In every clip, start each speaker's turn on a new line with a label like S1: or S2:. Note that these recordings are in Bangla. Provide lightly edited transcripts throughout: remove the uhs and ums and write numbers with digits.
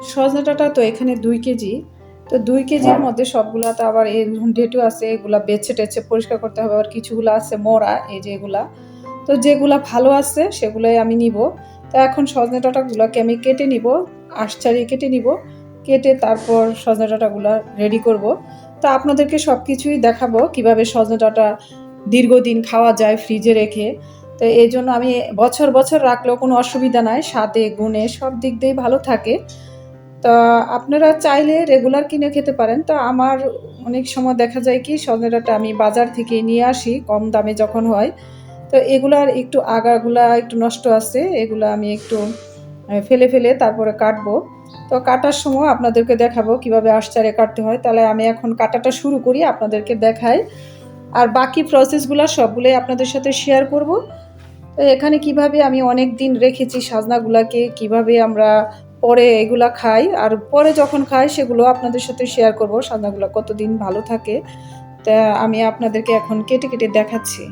S1: সজনে ডাঁটা তো এখানে 2 কেজি। তো 2 কেজির মধ্যে সবগুলা তো আবার এর ডেটু আছে, এগুলা বেছে টেছে পরিষ্কার করতে হবে। আর কিছুগুলা আছে মরা, এই যে এগুলা। তো যেগুলা ভালো আছে সেগুলাই আমি নিব। তো এখন সজনে ডাঁটাগুলাকে আমি কেটে নিব, আঁশ ছাড়িয়ে কেটে নিব। কেটে তারপর সজনে ডাঁটাগুলা রেডি করব। তো আপনাদেরকে সবকিছুই দেখাবো কিভাবে সজনে ডাঁটা দীর্ঘদিন খাওয়া যায় ফ্রিজে রেখে। তো এইজন্য আমি বছর বছর রাখলেও কোনো অসুবিধা নাই, স্বাদে গুণে সব দিক দিয়েই ভালো থাকে। তা আপনারা চাইলে রেগুলার কিনে খেতে পারেন। তো আমার অনেক সময় দেখা যায় কি সজনে ডাঁটা আমি বাজার থেকে নিয়ে আসি কম দামে যখন হয়। তো এগুলার একটু আগাগুলা একটু নষ্ট আছে, এগুলা আমি একটু ফেলে ফেলে তারপরে কাটবো। তো কাটার সময় আপনাদেরকে দেখাবো কিভাবে আঁশ-ছাড়িয়ে কাটতে হয়। তাহলে আমি এখন কাটাটা শুরু করি, আপনাদেরকে দেখাই। আর বাকি প্রসেসগুলা সবগুলোই আপনাদের সাথে শেয়ার করব। তো এখানে কিভাবে আমি অনেক দিন রেখেছি সাজনাগুলাকে, কিভাবে আমরা পরে এগুলা খাই, আর পরে যখন খাই সেগুলো আপনাদের সাথে শেয়ার করব সাজনাগুলা কতদিন ভালো থাকে। তা আমি আপনাদেরকে এখন কেটে কেটে দেখাচ্ছি।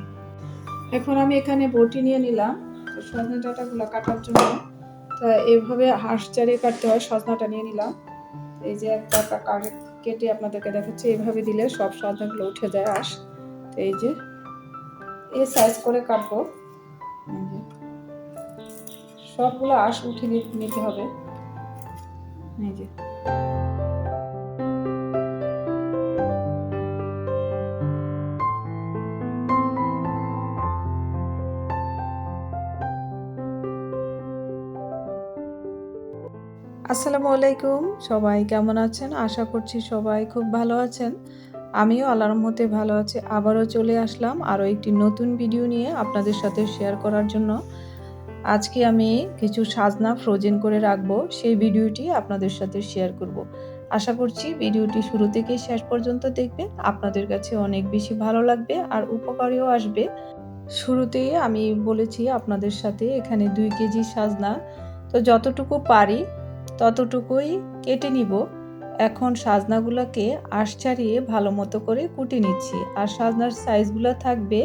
S1: এখন আমি এখানে বটি নিয়ে নিলাম সজনে ডাঁটাগুলো কাটার জন্য। তা এইভাবে আঁশ ছাড়িয়ে কাটতে হয়। সজনাটা নিয়ে নিলাম, এই যে একটা কেটে আপনাদেরকে দেখাচ্ছি। এইভাবে দিলে সব সজনাগুলো উঠে যায় আঁশ। তো এই যে এই সাইজ করে কাটবো। সবগুলো আঁশ উঠে নিতে হবে। এই যে আসসালামু আলাইকুম, সবাই কেমন আছেন? আশা করছি সবাই খুব ভালো আছেন। আমিও আল্লাহর রহমতে ভালো আছি। আবারও চলে আসলাম আরও একটি নতুন ভিডিও নিয়ে আপনাদের সাথে শেয়ার করার জন্য। আজকে আমি কিছু সাজনা ফ্রোজেন করে রাখবো, সেই ভিডিওটি আপনাদের সাথে শেয়ার করব। আশা করছি ভিডিওটি শুরু থেকে শেষ পর্যন্ত দেখবেন, আপনাদের কাছে অনেক বেশি ভালো লাগবে আর উপকারেও আসবে। শুরুতেই আমি বলেছি আপনাদের সাথে এখানে 2 কেজি সাজনা, তো যতটুকু পারি ততটুকুই কেটে নিব। এখন সাজনাগুলোকে আঁশ ছাড়িয়ে ভালো মতো করে কুটে নিচ্ছি। আর সাজনার সাইজগুলো থাকবে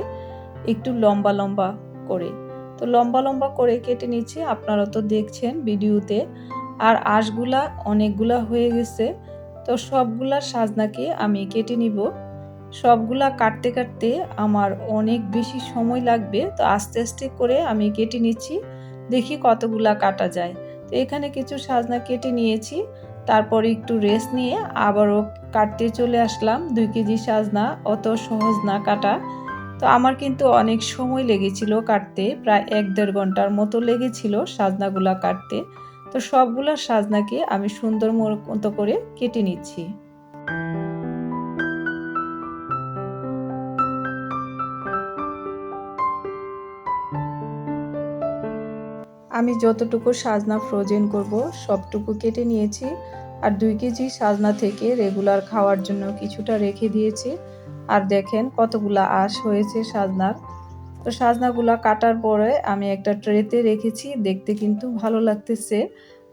S1: একটু লম্বা লম্বা করে। তো লম্বা লম্বা করে কেটে নিচ্ছি, আপনারা তো দেখছেন ভিডিওতে। আর আঁশগুলা অনেকগুলা হয়ে গেছে, তো সবগুলা সাজনাকে আমি কেটে নিব। সবগুলা কাটতে কাটতে আমার অনেক বেশি সময় লাগবে, তো আস্তে আস্তে করে আমি কেটে নিচ্ছি, দেখি কতগুলা কাটা যায়। তো এখানে কিছু সাজনা কেটে নিয়েছি, তারপরে একটু রেস্ট নিয়ে আবারও কাটতে চলে আসলাম। 2 কেজি সাজনা অত সহজ না কাটা। তো আমার কিন্তু অনেক সময় লেগেছিল কাটতে, প্রায় 1-1.5 ঘন্টার মতো লেগেছিল সাজনাগুলা কাটতে। তো সবগুলা সাজনাকে আমি সুন্দর মতো করে কেটে নিচ্ছি। আমি যতটুকু সাজনা ফ্রোজেন করব সবটুকু কেটে নিয়েছি। আর 2 কেজি সাজনা থেকে রেগুলার খাওয়ার জন্য কিছুটা রেখে দিয়েছি। আর দেখেন কতগুলা আঁশ হয়েছে সাজনার। তো সাজনাগুলা কাটার পরে আমি একটা ট্রেতে রেখেছি, দেখতে কিন্তু ভালো লাগতেছে।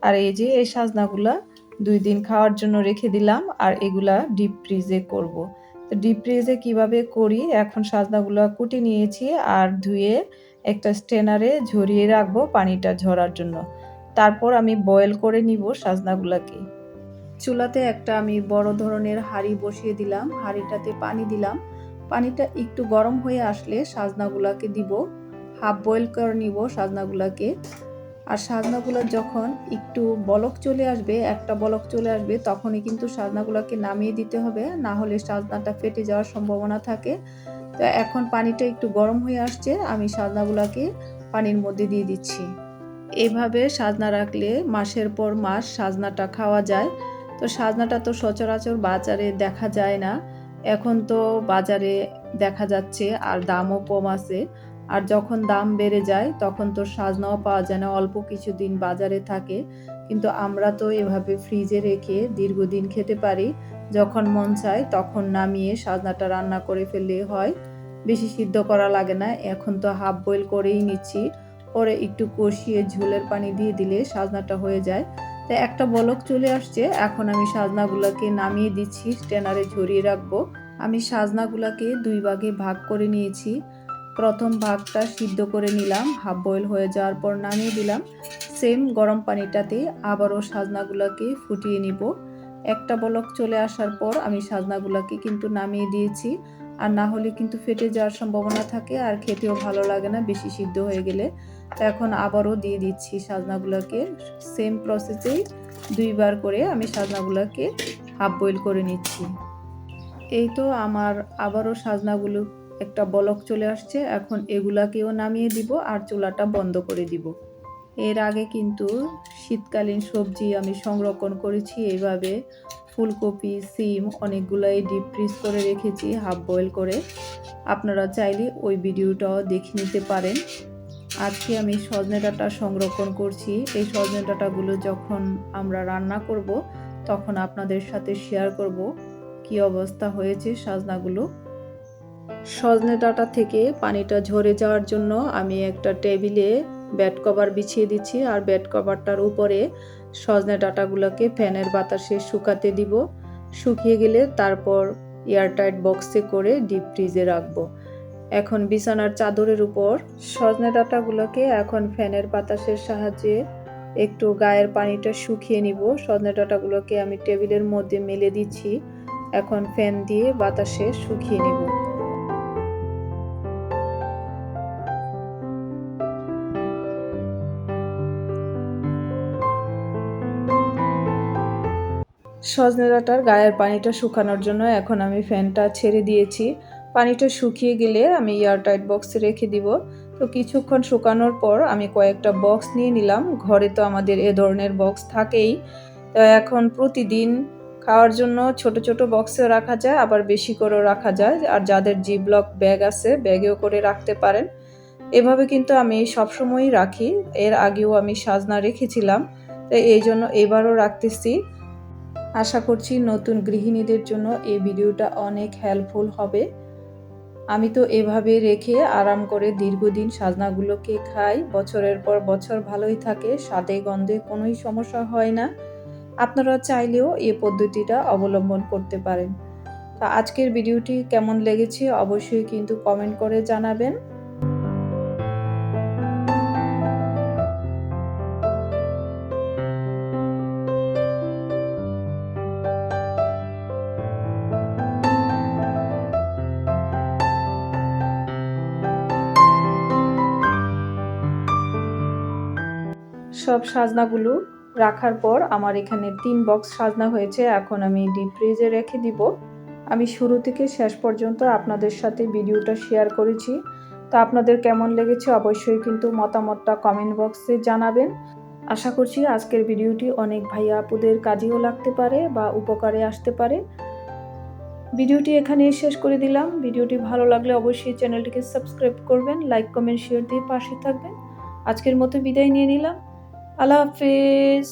S1: আর এই যে এই সাজনাগুলা 2 দিন খাওয়ার জন্য রেখে দিলাম, আর এগুলা ডিপ ফ্রিজে করব। তো ডিপ ফ্রিজে কিভাবে করি, এখন সাজনাগুলা কুটে নিয়েছি আর ধুয়ে একটা স্ট্রেনারে ঝরিয়ে রাখবো পানিটা ঝরার জন্য। তারপর আমি বয়েল করে নিব সাজনাগুলাকে। চুলাতে একটা আমি বড় ধরনের হাঁড়ি বসিয়ে দিলাম, হাঁড়িটাতে পানি দিলাম। পানিটা একটু গরম হয়ে আসলে সাজনাগুলাকে দিব, হাফ বয়েল করে নিব সাজনাগুলাকে। আর সাজনাগুলো যখন একটু বলক চলে আসবে, একটা বলক চলে আসবে, তখনই কিন্তু সাজনাগুলোকে নামিয়ে দিতে হবে, না হলে সাজনাটা ফেটে যাওয়ার সম্ভাবনা থাকে। তো এখন পানিটা একটু গরম হয়ে আসছে, আমি সাজনাগুলোকে পানির মধ্যে দিয়ে দিচ্ছি। এভাবে সাজনা রাখলে মাসের পর মাস সাজনাটা খাওয়া যায়। তো সাজনাটা তো সচরাচর বাজারে দেখা যায় না, এখন তো বাজারে দেখা যাচ্ছে আর দামও কম আছে। আর যখন দাম বেড়ে যায় তখন তো সাজনাও পাওয়া যায় না, অল্প কিছুদিন বাজারে থাকে। কিন্তু আমরা তো এভাবে ফ্রিজে রেখে দীর্ঘদিন খেতে পারি, যখন মন চায় তখন নামিয়ে সাজনাটা রান্না করে ফেললে হয়, বেশি সিদ্ধ করা লাগে না। এখন তো হাফ বয়েল করেই নিচ্ছি, পরে একটু কষিয়ে ঝোলের পানি দিয়ে দিলে সাজনাটা হয়ে যায়। তো একটা বলক চলে আসছে, এখন আমি সাজনাগুলোকে নামিয়ে দিচ্ছি, স্ট্রেনারে ঝরিয়ে রাখবো। আমি সাজনাগুলোকে 2 ভাগে ভাগ করে নিয়েছি। প্রথম ভাগটা সিদ্ধ করে নিলাম, হাফ বয়েল হয়ে যাওয়ার পর নামিয়ে দিলাম। সেম গরম পানিটাতে আবারও সাজনাগুলোকে ফুটিয়ে নিব। একটা বলক চলে আসার পর আমি সাজনাগুলোকে কিন্তু নামিয়ে দিয়েছি, আর না হলে কিন্তু ফেটে যাওয়ার সম্ভাবনা থাকে আর খেতেও ভালো লাগে না বেশি সিদ্ধ হয়ে গেলে। তো এখন আবারও দিয়ে দিচ্ছি সাজনাগুলোকে। সেম প্রসেসেই দুইবার করে আমি সাজনাগুলোকে হাফ বয়েল করে নিচ্ছি। এই তো আমার আবারও সাজনাগুলো একটা বলক চলে আসছে, এখন এগুলাকেও নামিয়ে দিব আর চুলাটা বন্ধ করে দিব। এর আগে কিন্তু শীতকালীন সবজি আমি সংরক্ষণ করেছি এইভাবে, ফুলকপি, সিম অনেকগুলাই ডিপ ফ্রিজ করে রেখেছি হাফ বয়েল করে। আপনারা চাইলে ওই ভিডিওটাও দেখে নিতে পারেন। আজকে আমি সজনে ডাঁটা সংরক্ষণ করছি। এই সজনে ডাঁটাগুলো যখন আমরা রান্না করব তখন আপনাদের সাথে শেয়ার করব কি অবস্থা হয়েছে সাজনাগুলো। সজনে ডাঁটা থেকে পানিটা ঝরে যাওয়ার জন্য আমি একটা টেবিলে বেড কভার বিছিয়ে দিচ্ছি, আর বেড কভারটার উপরে সজনে ডাঁটাগুলোকে ফ্যানের বাতাসে শুকাতে দিব। শুকিয়ে গেলে তারপর এয়ারটাইট বক্সে করে ডিপ ফ্রিজে রাখবো। এখন বিছানার চাদরের উপর সজনে ডাঁটাগুলোকে এখন ফ্যানের বাতাসের সাহায্যে একটু গায়ের পানিটা শুকিয়ে নিব। সজনে ডাঁটাগুলোকে আমি টেবিলের মধ্যে মেলে দিচ্ছি, এখন ফ্যান দিয়ে বাতাসে শুকিয়ে নিব। সজনে ডাঁটার গায়ের পানিটা শুকানোর জন্য এখন আমি ফ্যানটা ছেড়ে দিয়েছি। পানিটা শুকিয়ে গেলে আমি এয়ারটাইট বক্সে রেখে দিব। তো কিছুক্ষণ শুকানোর পর আমি কয়েকটা বক্স নিয়ে নিলাম। ঘরে তো আমাদের এ ধরনের বক্স থাকেই। তো এখন প্রতিদিন খাওয়ার জন্য ছোট ছোট বক্সেও রাখা যায়, আবার বেশি করেও রাখা যায়। আর যাদের জিপলক ব্যাগ আছে ব্যাগেও করে রাখতে পারেন। এভাবে কিন্তু আমি সবসময়ই রাখি। এর আগেও আমি সাজনা রেখেছিলাম, তো এই জন্য এবারও রাখতেছি। আশা করছি নতুন গৃহিণীদের জন্য এই ভিডিওটা অনেক হেল্পফুল হবে। আমি তো এভাবে রেখে আরাম করে দীর্ঘদিন সাজনাগুলোকে খাই, বছরের পর বছর ভালোই থাকে, স্বাদে গন্ধে কোনোই সমস্যা হয় না। আপনারা চাইলেও এই পদ্ধতিটা অবলম্বন করতে পারেন। তো আজকের ভিডিওটি কেমন লেগেছে অবশ্যই কিন্তু কমেন্ট করে জানাবেন। সব সাজনাগুলো রাখার পর আমার এখানে 3 বক্স সাজনা হয়েছে। এখন আমি ডিপ ফ্রিজে রেখে দিব। আমি শুরু থেকে শেষ পর্যন্ত আপনাদের সাথে ভিডিওটা শেয়ার করেছি। তো আপনাদের কেমন লেগেছে অবশ্যই কিন্তু মতামতটা কমেন্ট বক্সে জানাবেন। আশা করছি আজকের ভিডিওটি অনেক ভাইয়া আপুদের কাজেও লাগতে পারে বা উপকারে আসতে পারে। ভিডিওটি এখানে শেষ করে দিলাম। ভিডিওটি ভালো লাগলে অবশ্যই চ্যানেলটিকে সাবস্ক্রাইব করবেন, লাইক কমেন্ট শেয়ার দিয়ে পাশে থাকবেন। আজকের মতো বিদায় নিয়ে নিলাম। আল্লাহ হাফেজ।